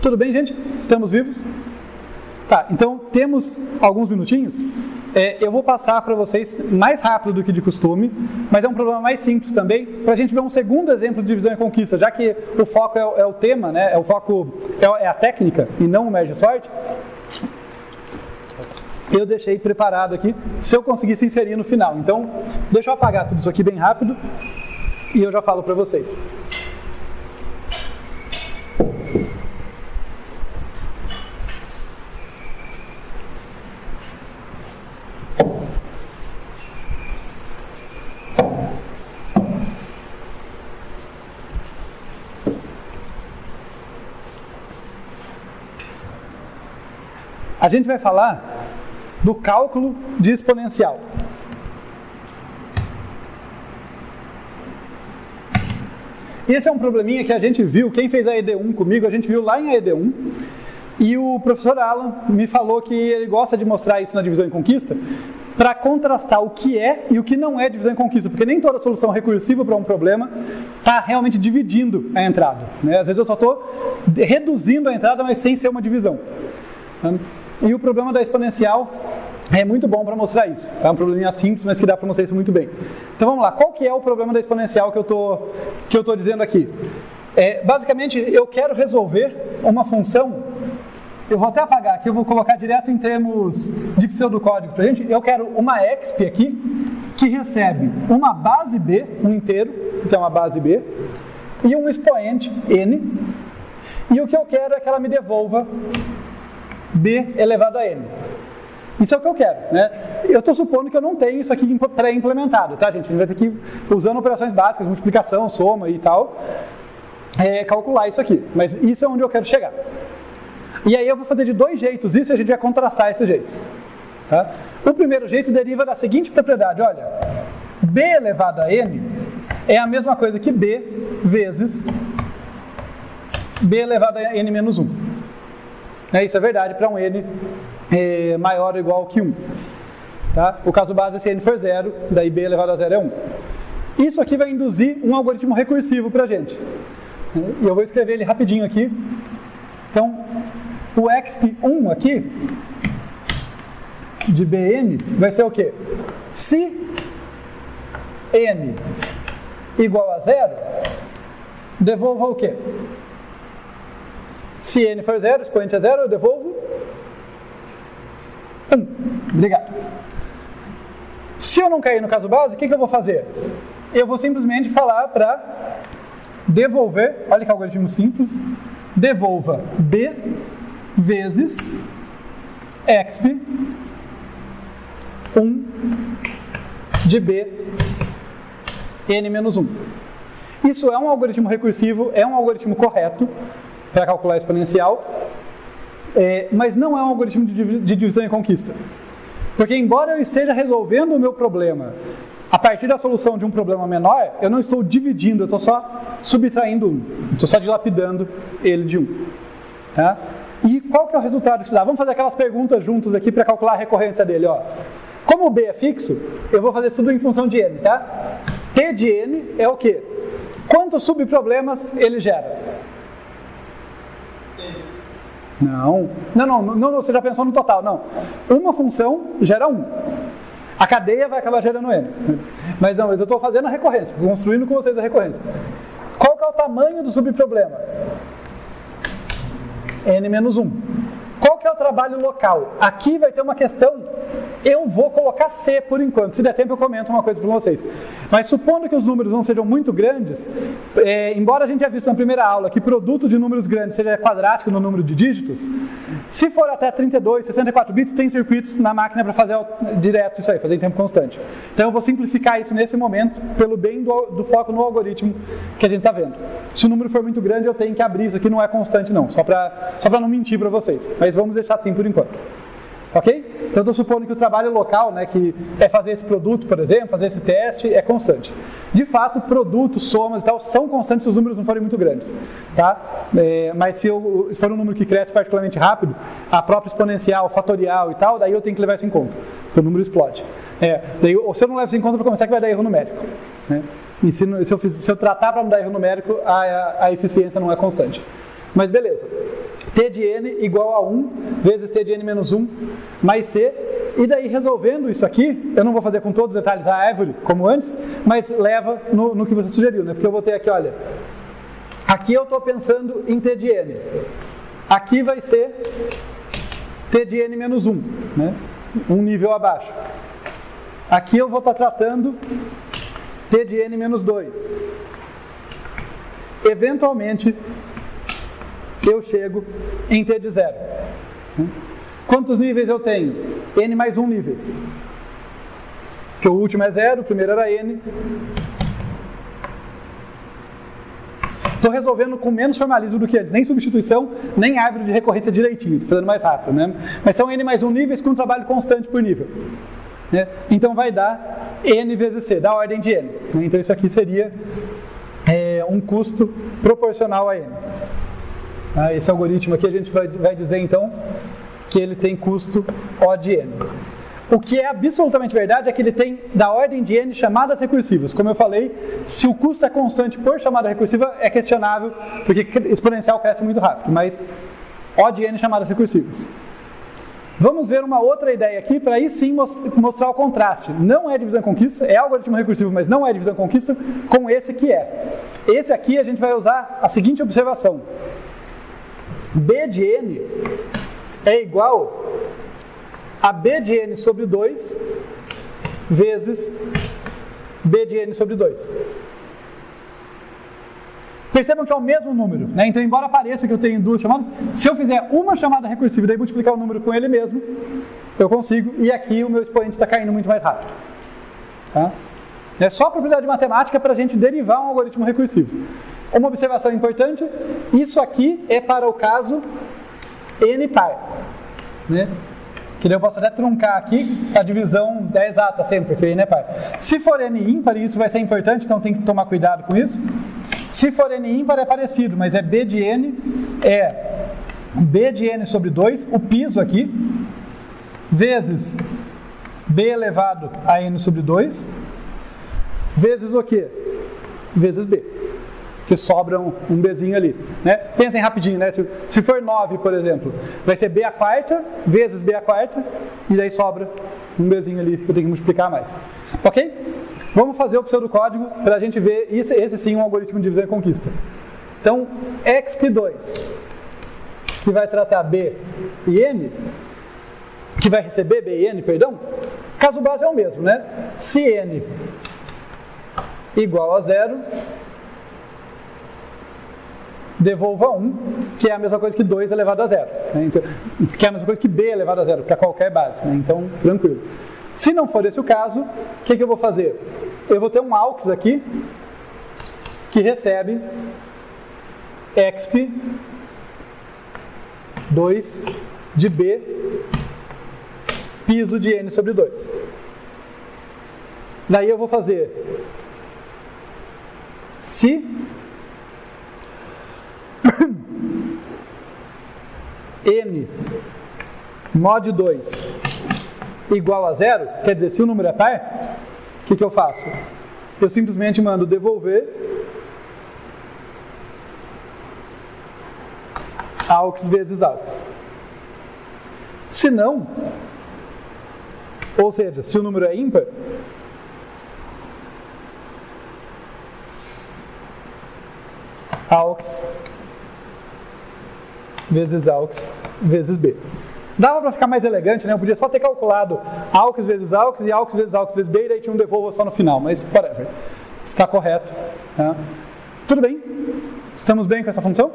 Tudo bem, gente? Estamos vivos? Tá, então temos alguns minutinhos. Eu vou passar para vocês mais rápido do que de costume, mas é um problema mais simples também, para a gente ver um segundo exemplo de divisão e conquista, já que o foco é o tema, né? O foco é a técnica e não o merge sort. Eu deixei preparado aqui, se eu conseguisse inserir no final. Então, deixa eu apagar tudo isso aqui bem rápido e eu já falo para vocês. A gente vai falar do cálculo de exponencial. Esse é um probleminha que a gente viu, quem fez a ED1 comigo, a gente viu lá em ED1, e o professor Alan me falou que ele gosta de mostrar isso na divisão e conquista, para contrastar o que é e o que não é divisão e conquista, porque nem toda solução recursiva para um problema está realmente dividindo a entrada, né? Às vezes eu só estou reduzindo a entrada, mas sem ser uma divisão. E o problema da exponencial é muito bom para mostrar isso. É um probleminha simples, mas que dá para mostrar isso muito bem. Então vamos lá, qual que é o problema da exponencial que eu tô dizendo aqui? Basicamente, eu quero resolver uma função. Eu vou até apagar aqui, eu vou colocar direto em termos de pseudocódigo para a gente. Eu quero uma exp aqui, que recebe uma base b, um inteiro, que é uma base b, e um expoente n. E o que eu quero é que ela me devolva b elevado a n. Isso é o que eu quero, né? Eu estou supondo que eu não tenho isso aqui pré-implementado, tá, gente? A gente vai ter que, usando operações básicas, multiplicação, soma e tal, calcular isso aqui. Mas isso é onde eu quero chegar. E aí eu vou fazer de dois jeitos isso e a gente vai contrastar esses jeitos. Tá? O primeiro jeito deriva da seguinte propriedade, olha, b elevado a n é a mesma coisa que b vezes b elevado a n menos 1. Isso é verdade para um n maior ou igual que 1. Tá? O caso base, se n for 0, daí b elevado a 0 é 1. Isso aqui vai induzir um algoritmo recursivo para a gente. E eu vou escrever ele rapidinho aqui. Então, o exp1 aqui, de bn, vai ser o quê? Se n igual a 0, devolva o quê? Se n for 0, expoente é 0, eu devolvo 1. Obrigado. Se eu não cair no caso base, o que eu vou fazer? Eu vou simplesmente falar para devolver, olha que algoritmo simples, devolva b vezes exp 1 de b n menos 1. Isso é um algoritmo recursivo, é um algoritmo correto para calcular a exponencial, mas não é um algoritmo de divisão e conquista. Porque embora eu esteja resolvendo o meu problema a partir da solução de um problema menor, eu não estou dividindo, eu estou só subtraindo 1, estou só dilapidando ele de 1. Tá? E qual que é o resultado que isso dá? Vamos fazer aquelas perguntas juntos aqui para calcular a recorrência dele. Ó. Como o b é fixo, eu vou fazer tudo em função de n. Tá? P de n é o quê? Quantos subproblemas ele gera? Não, você já pensou no total, não. Uma função gera 1. A cadeia vai acabar gerando n. Mas eu estou fazendo a recorrência, construindo com vocês a recorrência. Qual que é o tamanho do subproblema? n menos 1. Qual que é o trabalho local? Aqui vai ter uma questão, eu vou colocar C por enquanto, se der tempo eu comento uma coisa para vocês. Mas supondo que os números não sejam muito grandes, embora a gente tenha visto na primeira aula que produto de números grandes seja quadrático no número de dígitos, se for até 32, 64 bits, tem circuitos na máquina para fazer direto isso aí, fazer em tempo constante. Então eu vou simplificar isso nesse momento, pelo bem do foco no algoritmo que a gente está vendo. Se o número for muito grande, eu tenho que abrir isso aqui, não é constante não, só para não mentir para vocês. Mas vamos deixar assim por enquanto. Ok? Então eu estou supondo que o trabalho local, né, que é fazer esse produto, por exemplo, fazer esse teste, é constante. De fato, produtos, somas e tal, são constantes se os números não forem muito grandes. Tá? Mas se for um número que cresce particularmente rápido, a própria exponencial, fatorial e tal, daí eu tenho que levar isso em conta, porque o número explode. Ou se eu não levo isso em conta, para começar que vai dar erro numérico. Né? E se eu tratar para não dar erro numérico, a eficiência não é constante. Mas beleza. T de n igual a 1 vezes T de n menos 1 mais C. E daí, resolvendo isso aqui, eu não vou fazer com todos os detalhes da árvore, como antes, mas leva no que você sugeriu, né? Porque eu vou ter aqui, olha, aqui eu estou pensando em T de n. Aqui vai ser T de n menos 1, né? Um nível abaixo. Aqui eu vou estar tratando T de n menos 2. Eventualmente, eu chego em T de 0. Quantos níveis eu tenho? N mais 1 níveis. Porque o último é 0, o primeiro era N. Estou resolvendo com menos formalismo do que antes. Nem substituição, nem árvore de recorrência direitinho. Estou fazendo mais rápido, né? Mas são N mais 1 níveis com um trabalho constante por nível. Né? Então vai dar N vezes C, da ordem de N. Né? Então isso aqui seria um custo proporcional a N. Esse algoritmo aqui a gente vai dizer então que ele tem custo O de N. O que é absolutamente verdade é que ele tem da ordem de N chamadas recursivas. Como eu falei, se o custo é constante por chamada recursiva é questionável, porque exponencial cresce muito rápido, mas O de N chamadas recursivas. Vamos ver uma outra ideia aqui para aí sim mostrar o contraste. Não é divisão e conquista, é algoritmo recursivo, mas não é divisão e conquista, com esse que é. Esse aqui a gente vai usar a seguinte observação. B de N é igual a B de N sobre 2 vezes B de N sobre 2. Percebam que é o mesmo número, né? Então, embora pareça que eu tenho duas chamadas, se eu fizer uma chamada recursiva e daí multiplicar o número com ele mesmo, eu consigo, e aqui o meu expoente está caindo muito mais rápido. Tá? É só propriedade matemática para a gente derivar um algoritmo recursivo. Uma observação importante, isso aqui é para o caso n par. Né? Que daí eu posso até truncar aqui a divisão da exata sempre, porque n é par. Se for n ímpar, isso vai ser importante, então tem que tomar cuidado com isso. Se for n ímpar é parecido, mas é B de n, é B de n sobre 2, o piso aqui, vezes B elevado a n sobre 2, vezes o quê? Vezes B. Que sobra um Bzinho ali. Né? Pensem rapidinho, né? Se for 9, por exemplo, vai ser B a quarta, vezes B a quarta, e daí sobra um Bzinho ali que eu tenho que multiplicar mais. Ok? Vamos fazer o pseudocódigo para a gente ver esse sim um algoritmo de divisão e conquista. Então, exp2, que vai tratar B e N, que vai receber B e N, perdão, caso base é o mesmo, né? Se N igual a 0, devolva 1, que é a mesma coisa que 2 elevado a 0. Né? Então, que é a mesma coisa que B elevado a 0, para qualquer base. Né? Então, tranquilo. Se não for esse o caso, o que eu vou fazer? Eu vou ter um AUX aqui, que recebe exp 2 de B, piso de N sobre 2. Daí eu vou fazer se N mod 2 igual a 0, quer dizer, se o número é par, o que eu faço? Eu simplesmente mando devolver AUX vezes AUX. Se não, ou seja, se o número é ímpar, AUX vezes AUX vezes B. Dava para ficar mais elegante, né? Eu podia só ter calculado AUX vezes AUX e AUX vezes AUX vezes B e daí tinha um devolva só no final, mas whatever. Está correto. Tá? Tudo bem? Estamos bem com essa função?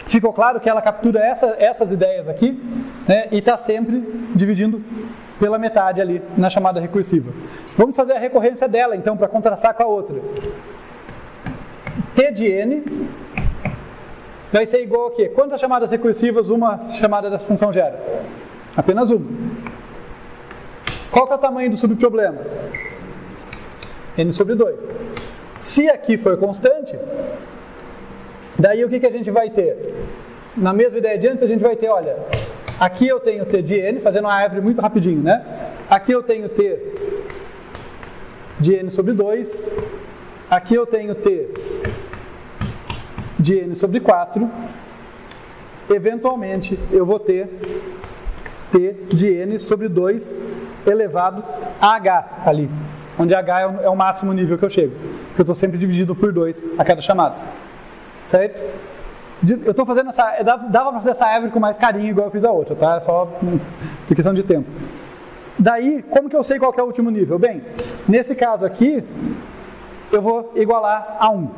Ficou claro que ela captura essas ideias aqui, né? E está sempre dividindo pela metade ali na chamada recursiva. Vamos fazer a recorrência dela então para contrastar com a outra. T de N vai ser igual a quê? Quantas chamadas recursivas uma chamada dessa função gera? Apenas uma. Qual que é o tamanho do subproblema? N sobre 2. Se aqui for constante, daí o que a gente vai ter? Na mesma ideia de antes, a gente vai ter, olha, aqui eu tenho T de N, fazendo uma árvore muito rapidinho, né? Aqui eu tenho T de N sobre 2, aqui eu tenho T de n sobre 4, eventualmente eu vou ter T de n sobre 2 elevado a h ali, onde h é o máximo nível que eu chego, porque eu estou sempre dividido por 2 a cada chamada, certo? Eu estou fazendo essa, dava para fazer essa árvore com mais carinho igual eu fiz a outra, tá? Só por questão de tempo. Daí, como que eu sei qual que é o último nível? Bem, nesse caso aqui, eu vou igualar a 1.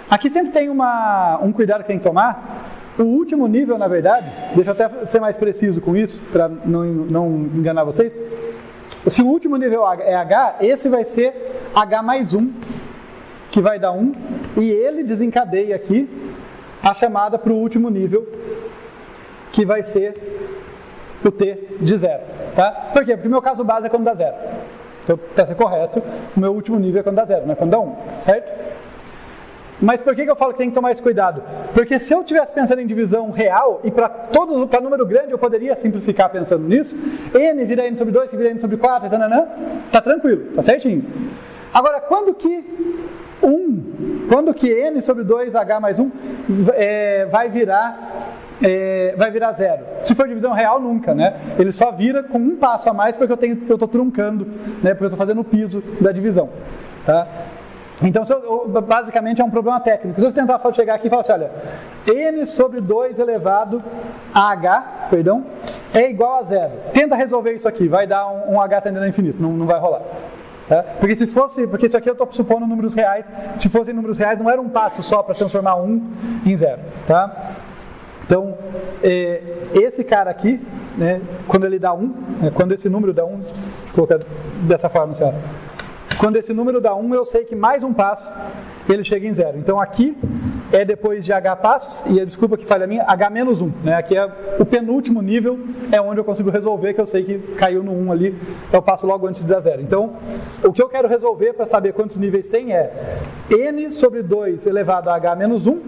Aqui sempre tem um cuidado que tem que tomar. O último nível, na verdade, deixa eu até ser mais preciso com isso, para não enganar vocês. Se o último nível é H, esse vai ser H mais 1, que vai dar 1, e ele desencadeia aqui a chamada para o último nível, que vai ser o T de 0. Tá? Por quê? Porque o meu caso base é quando dá 0. Então, para ser correto, o meu último nível é quando dá 0, não é quando dá 1, certo? Mas por que eu falo que tem que tomar esse cuidado? Porque se eu estivesse pensando em divisão real, e para número grande eu poderia simplificar pensando nisso, n vira n sobre 2, que vira n sobre 4, tá tranquilo, tá certinho. Agora, quando que n sobre 2h mais 1 vai virar 0? Se for divisão real, nunca, né? Ele só vira com um passo a mais porque eu estou truncando, né? Porque eu estou fazendo o piso da divisão, tá? Então, basicamente é um problema técnico. Se eu tentar chegar aqui e falar assim, olha, n sobre 2 elevado a h, é igual a 0. Tenta resolver isso aqui, vai dar um h tendendo a infinito, não vai rolar. Tá? Porque isso aqui eu estou supondo números reais, se fossem números reais não era um passo só para transformar 1 em 0. Tá? Então, esse cara aqui, né, quando ele dá 1, quando esse número dá 1, vou colocar dessa forma, assim, ó. Quando esse número dá 1, eu sei que mais um passo ele chega em 0. Então aqui é depois de h passos, e a desculpa que falha a minha, h menos 1. Né? Aqui é o penúltimo nível, é onde eu consigo resolver, que eu sei que caiu no 1 ali, eu passo logo antes de dar 0. Então, o que eu quero resolver para saber quantos níveis tem é n sobre 2 elevado a h menos 1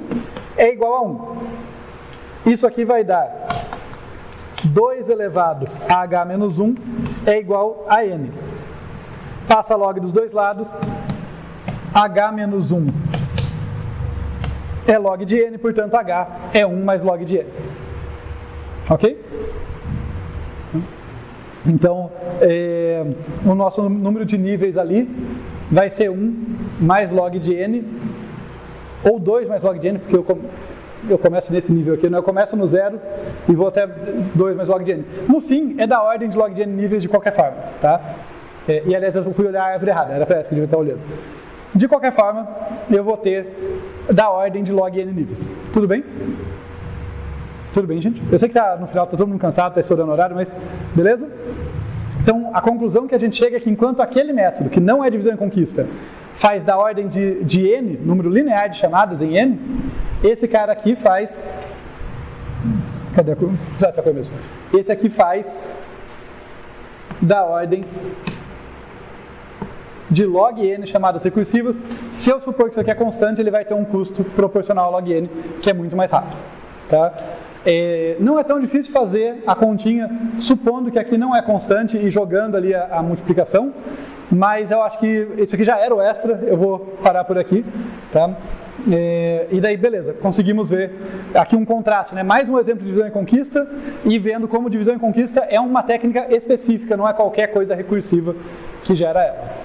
é igual a 1. Isso aqui vai dar 2 elevado a h menos 1 é igual a n. Passa log dos dois lados, h menos 1 é log de n, portanto h é 1 mais log de n. Ok? Então, o nosso número de níveis ali vai ser 1 mais log de n, ou 2 mais log de n, porque eu começo nesse nível aqui, né? Eu começo no 0 e vou até 2 mais log de n. No fim, é da ordem de log de n níveis de qualquer forma, tá? E aliás, eu fui olhar a árvore errada, era para essa que eu devia estar olhando. De qualquer forma, eu vou ter da ordem de log n níveis. Tudo bem? Tudo bem, gente? Eu sei que no final está todo mundo cansado, está estourando o horário, mas beleza? Então, a conclusão que a gente chega é que enquanto aquele método, que não é divisão em conquista, faz da ordem de n, número linear de chamadas em n, esse cara aqui faz... Cadê a cor? Essa cor mesmo. Esse aqui faz da ordem de log n chamadas recursivas. Se eu supor que isso aqui é constante, ele vai ter um custo proporcional ao log n, que é muito mais rápido. Tá? Não é tão difícil fazer a continha, supondo que aqui não é constante e jogando ali a multiplicação, mas eu acho que isso aqui já era o extra, eu vou parar por aqui. Tá? E daí, beleza, conseguimos ver aqui um contraste, né? Mais um exemplo de divisão em conquista e vendo como divisão em conquista é uma técnica específica, não é qualquer coisa recursiva que gera ela.